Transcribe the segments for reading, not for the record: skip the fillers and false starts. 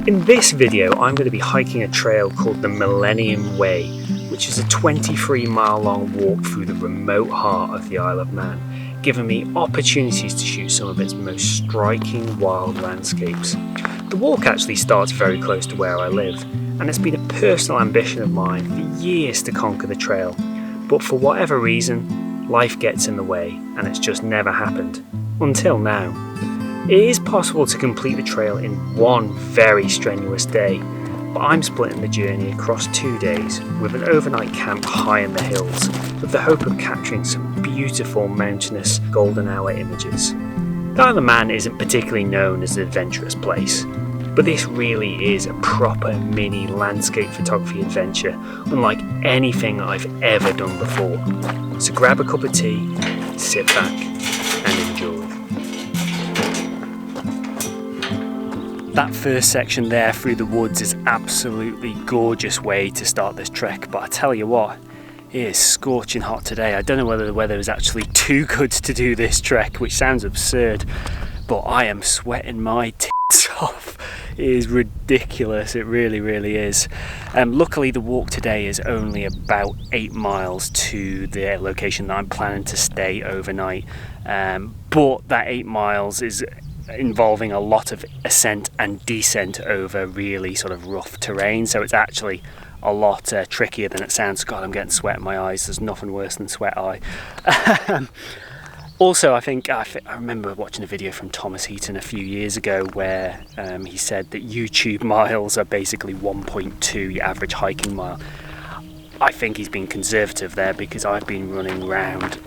In this video, I'm going to be hiking a trail called the Millennium Way, which is a 23-mile long walk through the remote heart of the Isle of Man, giving me opportunities to shoot some of its most striking wild landscapes. The walk actually starts very close to where I live, and it's been a personal ambition of mine for years to conquer the trail, but for whatever reason, life gets in the way and it's just never happened, until now. It is possible to complete the trail in one very strenuous day, but I'm splitting the journey across 2 days with an overnight camp high in the hills with the hope of capturing some beautiful mountainous golden hour images. The Isle of Man isn't particularly known as an adventurous place, but this really is a proper mini landscape photography adventure unlike anything I've ever done before. So grab a cup of tea, sit back and enjoy. That first section there through the woods is absolutely gorgeous way to start this trek, but I tell you what, it is scorching hot today. I don't know whether the weather is actually too good to do this trek, which sounds absurd, but I am sweating my tits off. It is ridiculous, it really is. Luckily the walk today is only about 8 miles to the location that I'm planning to stay overnight, but that 8 miles is involving a lot of ascent and descent over really sort of rough terrain, so it's actually a lot trickier than it sounds. God, I'm getting sweat in my eyes. There's nothing worse than sweat eye. Also, I remember watching a video from Thomas Heaton a few years ago where he said that YouTube miles are basically 1.2 your average hiking mile. I think he's been conservative there because I've been running around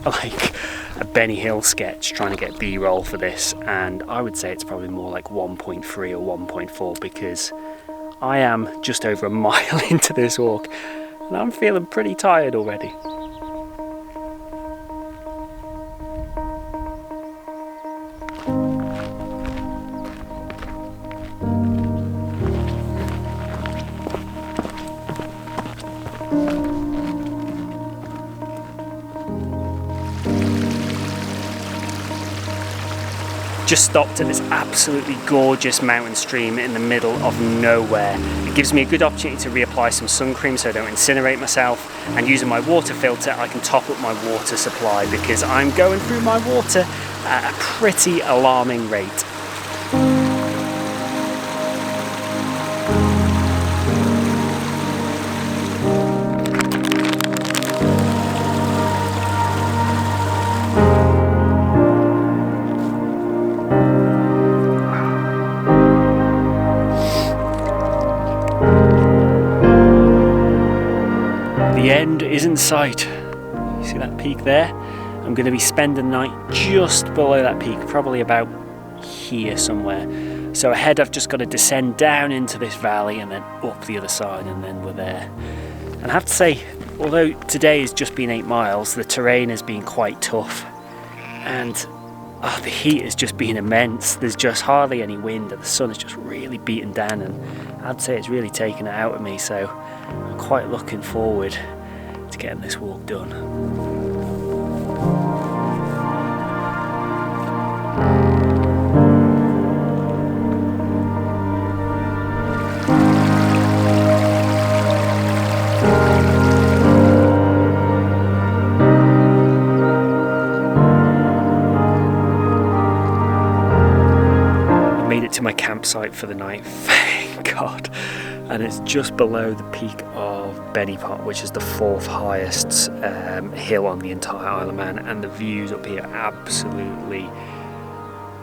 like a Benny Hill sketch trying to get B-roll for this, and I would say it's probably more like 1.3 or 1.4 because I am just over a mile into this walk and I'm feeling pretty tired already. Just stopped at this absolutely gorgeous mountain stream in the middle of nowhere. It gives me a good opportunity to reapply some sun cream so I don't incinerate myself, and using my water filter I can top up my water supply because I'm going through my water at a pretty alarming rate. The end is in sight. You see that peak there? I'm going to be spending the night just below that peak, probably about here somewhere. So ahead I've just got to descend down into this valley and then up the other side, and then we're there. And I have to say, although today has just been 8 miles, the terrain has been quite tough. And the heat has just been immense. There's just hardly any wind and the sun is just really beaten down, and I'd say it's really taken it out of me, so I'm quite looking forward to getting this walk done. I made it to my campsite for the night, thank God. And it's just below the peak of Benny Pot, which is the 4th highest hill on the entire Isle of Man, and the views up here are absolutely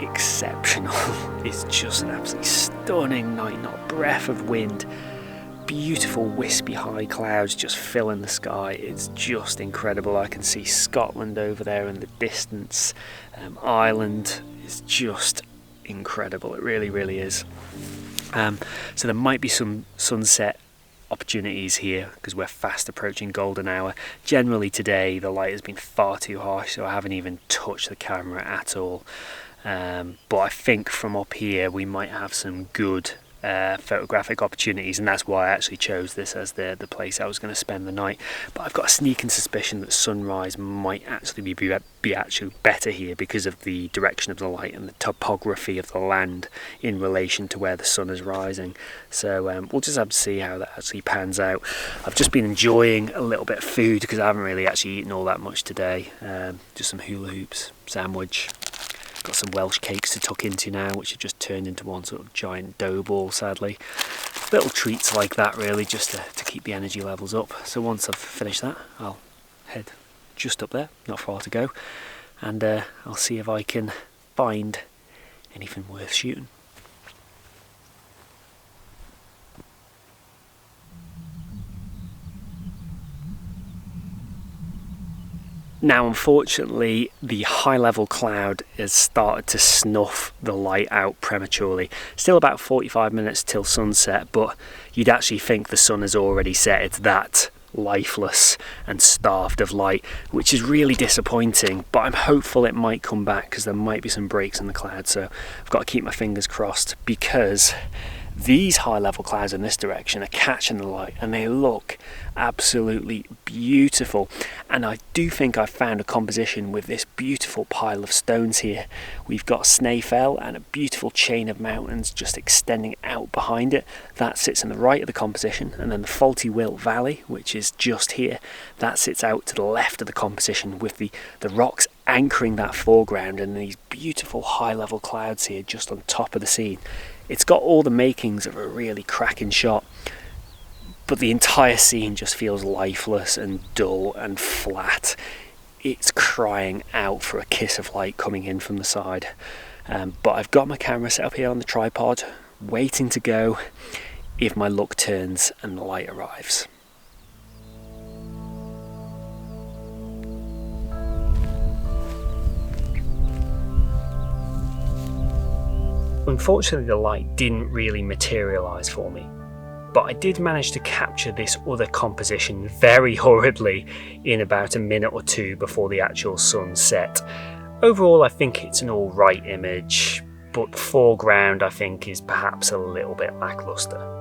exceptional. It's just an absolutely stunning night, not a breath of wind, beautiful wispy high clouds just filling the sky. It's just incredible. I can see Scotland over there in the distance. Ireland is just incredible, it really is. So there might be some sunset opportunities here because we're fast approaching golden hour. Generally today the light has been far too harsh, so I haven't even touched the camera at all. But I think from up here we might have some good photographic opportunities, and that's why I actually chose this as the place I was going to spend the night. But I've got a sneaking suspicion that sunrise might actually be actually better here because of the direction of the light and the topography of the land in relation to where the sun is rising. So we'll just have to see how that actually pans out. I've just been enjoying a little bit of food because I haven't really actually eaten all that much today. Just some hula hoops, sandwich. Got some Welsh cakes to tuck into now, which have just turned into one sort of giant dough ball, sadly. Little treats like that, really, just to keep the energy levels up. So once I've finished that, I'll head just up there, not far to go, and I'll see if I can find anything worth shooting. Now, unfortunately, the high-level cloud has started to snuff the light out prematurely. Still about 45 minutes till sunset, but you'd actually think the sun has already set. It's that lifeless and starved of light, which is really disappointing, but I'm hopeful it might come back because there might be some breaks in the cloud, so I've got to keep my fingers crossed, because these high-level clouds in this direction are catching the light and they look absolutely beautiful. And I do think I've found a composition with this beautiful pile of stones here. We've got Snaefell and a beautiful chain of mountains just extending out behind it. That sits in the right of the composition, and then the Faulty Wilt Valley, which is just here, that sits out to the left of the composition with the rocks anchoring that foreground, and these beautiful high-level clouds here just on top of the scene. It's got all the makings of a really cracking shot, but the entire scene just feels lifeless and dull and flat. It's crying out for a kiss of light coming in from the side. But I've got my camera set up here on the tripod, waiting to go if my luck turns and the light arrives. Unfortunately, the light didn't really materialise for me, but I did manage to capture this other composition very horridly in about a minute or two before the actual sun set. Overall, I think it's an alright image, but the foreground I think is perhaps a little bit lacklustre.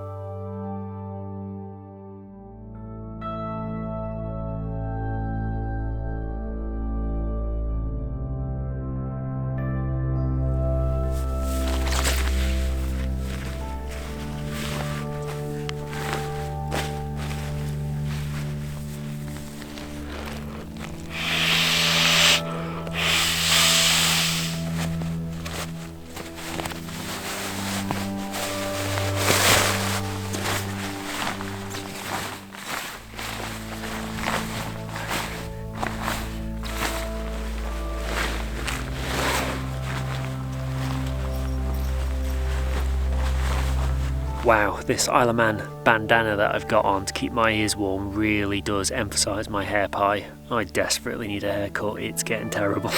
Wow, this Isle of Man bandana that I've got on to keep my ears warm really does emphasise my hair pie. I desperately need a haircut, it's getting terrible,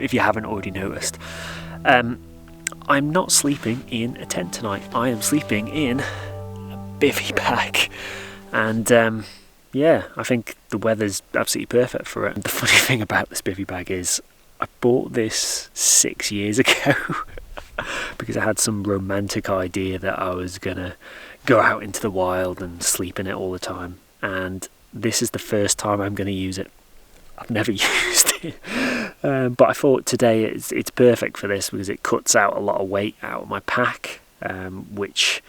if you haven't already noticed. I'm not sleeping in a tent tonight, I am sleeping in a bivvy bag. And yeah, I think the weather's absolutely perfect for it. And the funny thing about this bivvy bag is I bought this 6 years ago. Because I had some romantic idea that I was gonna go out into the wild and sleep in it all the time, and this is the first time I'm gonna use it. I've never used it, but I thought today it's perfect for this because it cuts out a lot of weight out of my pack, which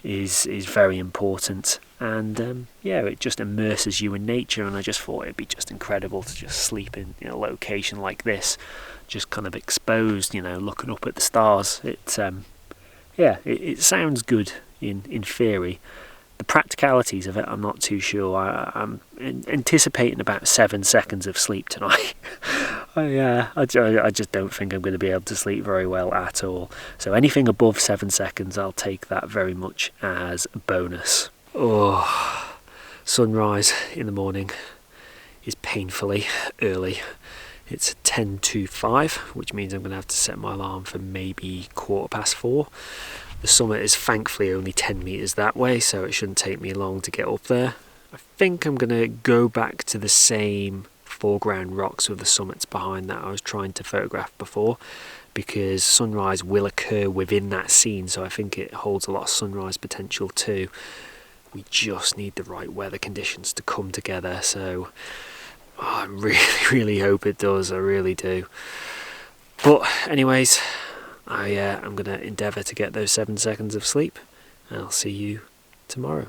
is very important, and yeah, it just immerses you in nature, and I just thought it'd be just incredible to just sleep in a location like this, just kind of exposed, looking up at the stars. It sounds good in theory. The practicalities of it, I'm not too sure. I'm anticipating about 7 seconds of sleep tonight. I just don't think I'm going to be able to sleep very well at all. So anything above 7 seconds, I'll take that very much as a bonus. Oh, sunrise in the morning is painfully early. It's 10 to 5, which means I'm going to have to set my alarm for maybe 4:15. The summit is thankfully only 10 metres that way, so it shouldn't take me long to get up there. I think I'm going to go back to the same foreground rocks with the summits behind that I was trying to photograph before, because sunrise will occur within that scene, so I think it holds a lot of sunrise potential too. We just need the right weather conditions to come together, so I really hope it does. I really do. But anyways, I'm going to endeavour to get those 7 seconds of sleep, and I'll see you tomorrow.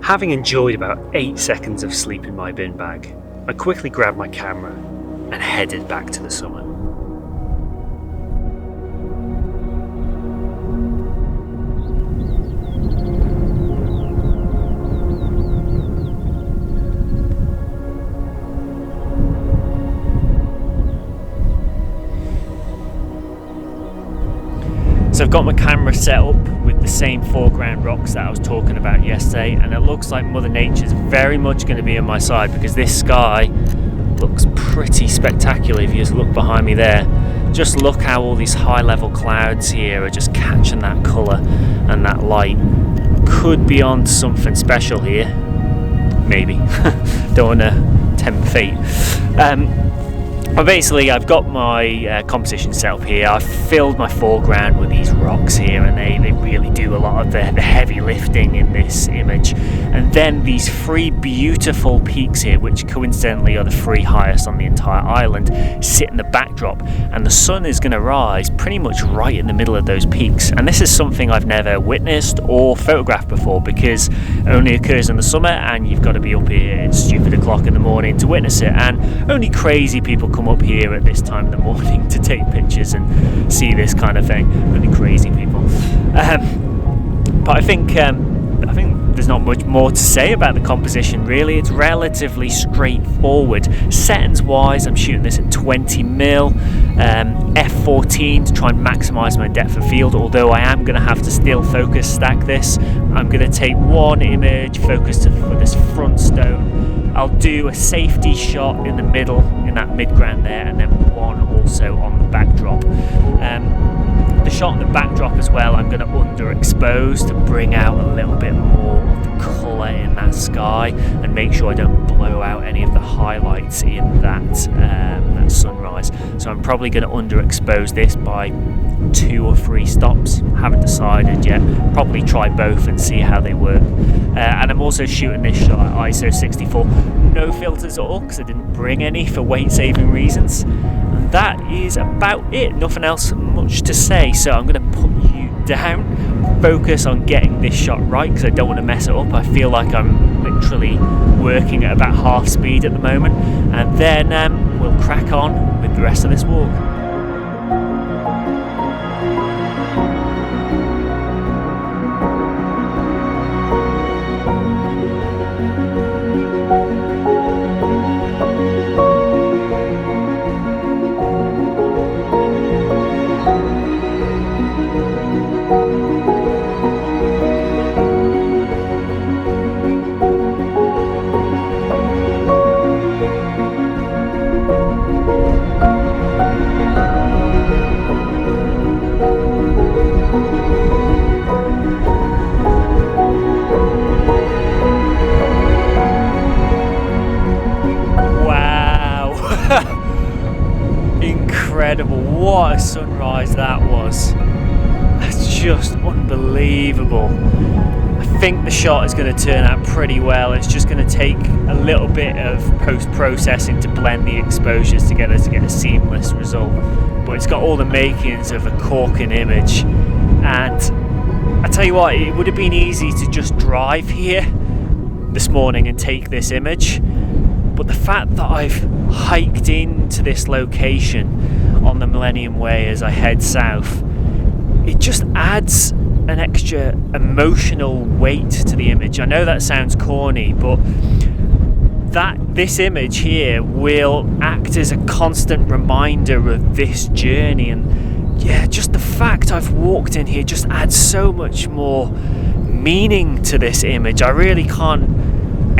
Having enjoyed about 8 seconds of sleep in my bin bag, I quickly grabbed my camera and headed back to the summit. So I've got my camera set up with the same foreground rocks that I was talking about yesterday, and it looks like Mother Nature's very much going to be on my side, because this sky looks pretty spectacular. If you just look behind me there, just look how all these high level clouds here are just catching that colour and that light. Could be on something special here, maybe. Don't want to tempt fate. But basically, I've got my composition set up here. I've filled my foreground with these rocks here, and they really do a lot of the heavy lifting in this image. And then these 3 beautiful peaks here, which coincidentally are the 3 highest on the entire island, sit in the backdrop, and the sun is going to rise pretty much right in the middle of those peaks. And this is something I've never witnessed or photographed before, because it only occurs in the summer, and you've got to be up here at stupid o'clock in the morning to witness it, and only crazy people come up here at this time in the morning to take pictures and see this kind of thing. Really crazy people. But I think there's not much more to say about the composition really. It's relatively straightforward. Settings wise, I'm shooting this at 20mm, f14 to try and maximise my depth of field, although I am going to have to still focus stack this. I'm going to take one image focused for this front stone. I'll do a safety shot in the middle, in that mid-ground there, and then one also on the backdrop. The shot on the backdrop as well, I'm going to underexpose to bring out a little bit more of the colour in that sky and make sure I don't blow out any of the highlights in that sunrise. So I'm probably going to underexpose this by 2 or 3 stops. Haven't decided yet. Probably try both and see how they work. And I'm also shooting this shot at ISO 64. No filters at all, because I didn't bring any for weight saving reasons. And that is about it. Nothing else much to say. So I'm going to put you down, focus on getting this shot right, because I don't want to mess it up. I feel like I'm literally working at about half speed at the moment. And then we'll crack on with the rest of this walk. Incredible, what a sunrise that was. That's just unbelievable. I think the shot is going to turn out pretty well. It's just going to take a little bit of post-processing to blend the exposures together to get a seamless result, but it's got all the makings of a corking image. And I tell you what, it would have been easy to just drive here this morning and take this image, but the fact that I've hiked into this location on the Millennium Way as I head south, it just adds an extra emotional weight to the image. I know that sounds corny, but this image here will act as a constant reminder of this journey. And yeah, just the fact I've walked in here just adds so much more meaning to this image. I really can't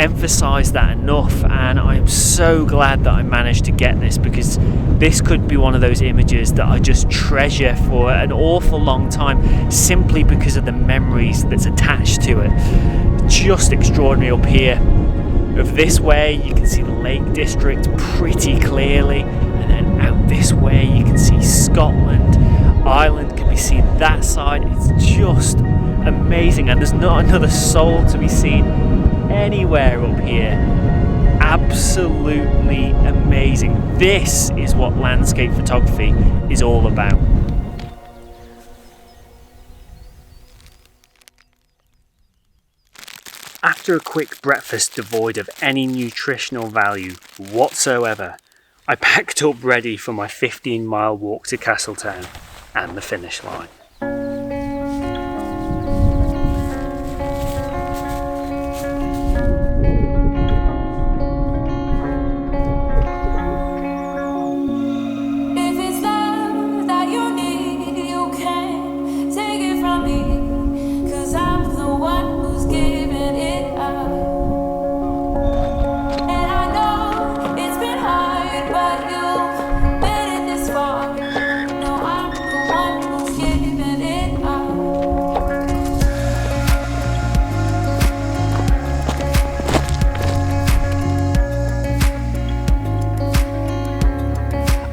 emphasize that enough, and I am so glad that I managed to get this, because this could be one of those images that I just treasure for an awful long time, simply because of the memories that's attached to it. Just extraordinary up here. Of this way you can see the Lake District pretty clearly, and then out this way you can see Scotland. Ireland can be seen that side. It's just amazing, and there's not another soul to be seen anywhere up here. Absolutely amazing. This is what landscape photography is all about. After a quick breakfast devoid of any nutritional value whatsoever, I packed up ready for my 15-mile walk to Castletown and the finish line.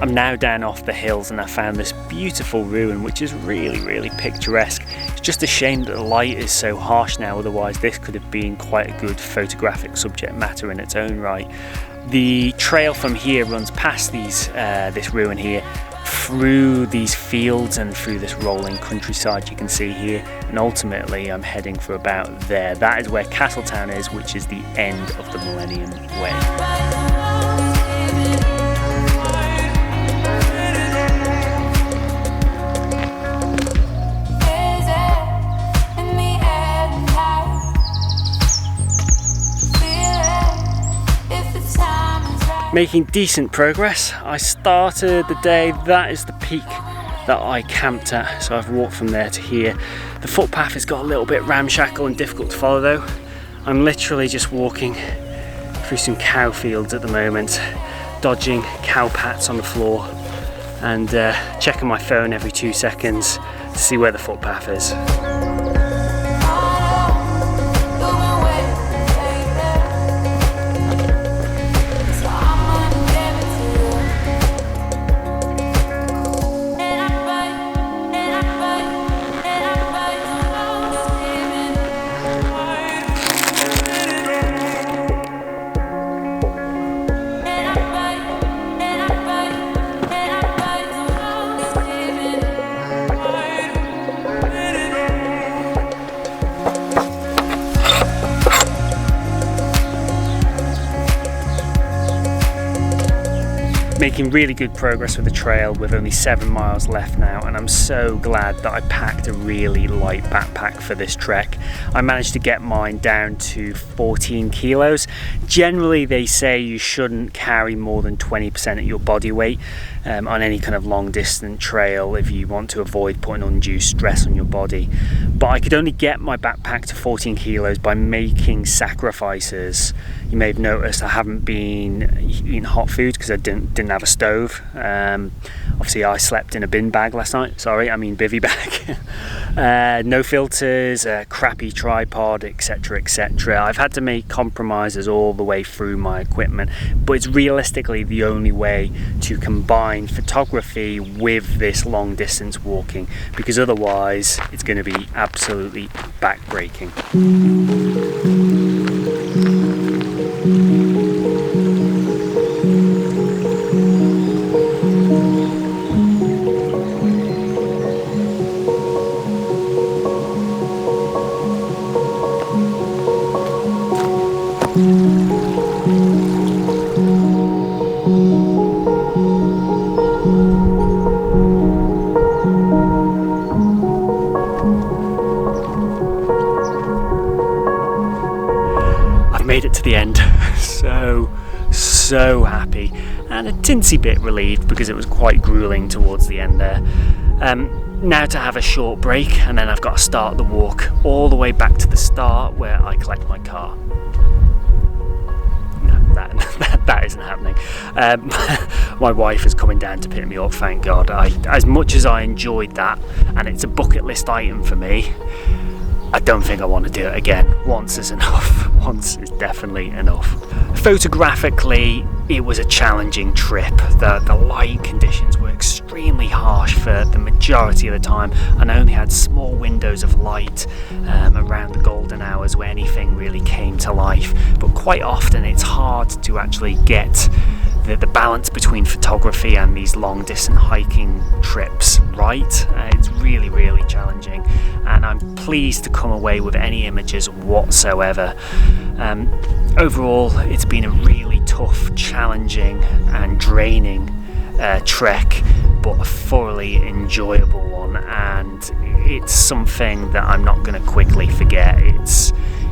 I'm now down off the hills, and I found this beautiful ruin which is really picturesque. It's just a shame that the light is so harsh now, otherwise this could have been quite a good photographic subject matter in its own right. The trail from here runs past this ruin here, through these fields and through this rolling countryside you can see here, and ultimately I'm heading for about there. That is where Castletown is, which is the end of the Millennium Way. Making decent progress. I started the day, that is the peak that I camped at, so I've walked from there to here. The footpath has got a little bit ramshackle and difficult to follow though. I'm literally just walking through some cow fields at the moment, dodging cow pats on the floor and checking my phone every 2 seconds to see where the footpath is. Making really good progress with the trail with only 7 miles left now, and I'm so glad that I packed a really light backpack for this trek. I managed to get mine down to 14 kilos. Generally they say you shouldn't carry more than 20% of your body weight on any kind of long distance trail if you want to avoid putting undue stress on your body. But I could only get my backpack to 14 kilos by making sacrifices. You may have noticed I haven't been eating hot food because I didn't have a stove. Obviously I slept in a bin bag last night. Sorry, I mean bivvy bag. No filters, crappy tripod, etc, etc. I've had to make compromises all the way through my equipment, but it's realistically the only way to combine photography with this long distance walking, because otherwise it's going to be absolutely backbreaking. Made it to the end. So happy, and a tinsy bit relieved because it was quite grueling towards the end there. Now to have a short break, and then I've got to start the walk all the way back to the start where I collect my car. that isn't happening. My wife is coming down to pick me up, thank God. As much as I enjoyed that, and it's a bucket list item for me, I don't think I want to do it again. Once is enough. Once is definitely enough. Photographically, it was a challenging trip. The light conditions were extremely harsh for the majority of the time, and I only had small windows of light around the golden hours where anything really came to life. But quite often it's hard to actually get the balance between photography and these long distance hiking trips right. It's really, really challenging, and I'm pleased to come away with any images whatsoever. Overall, it's been a really tough, challenging and draining trek, but a thoroughly enjoyable one, and it's something that I'm not going to quickly forget.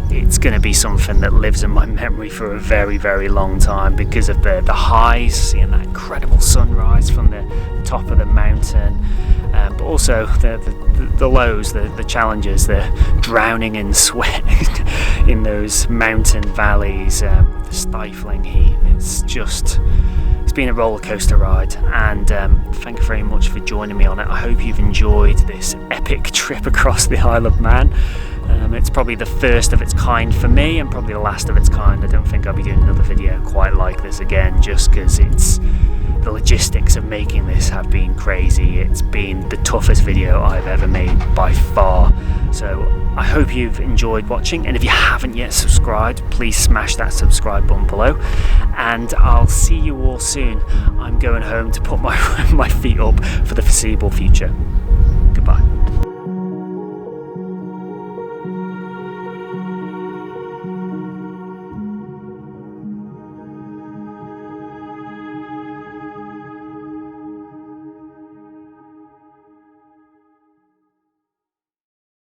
It's going to be something that lives in my memory for a very, very long time because of the highs, seeing that incredible sunrise from the top of the mountain, but also the lows, the challenges, the drowning in sweat in those mountain valleys, the stifling heat. It's been a roller coaster ride, and thank you very much for joining me on it. I hope you've enjoyed this epic trip across the Isle of Man. It's probably the first of its kind for me, and probably the last of its kind. I don't think I'll be doing another video quite like this again, just because the logistics of making this have been crazy. It's been the toughest video I've ever made by far. So I hope you've enjoyed watching, and if you haven't yet subscribed, please smash that subscribe button below, and I'll see you all soon. I'm going home to put my feet up for the foreseeable future. Goodbye.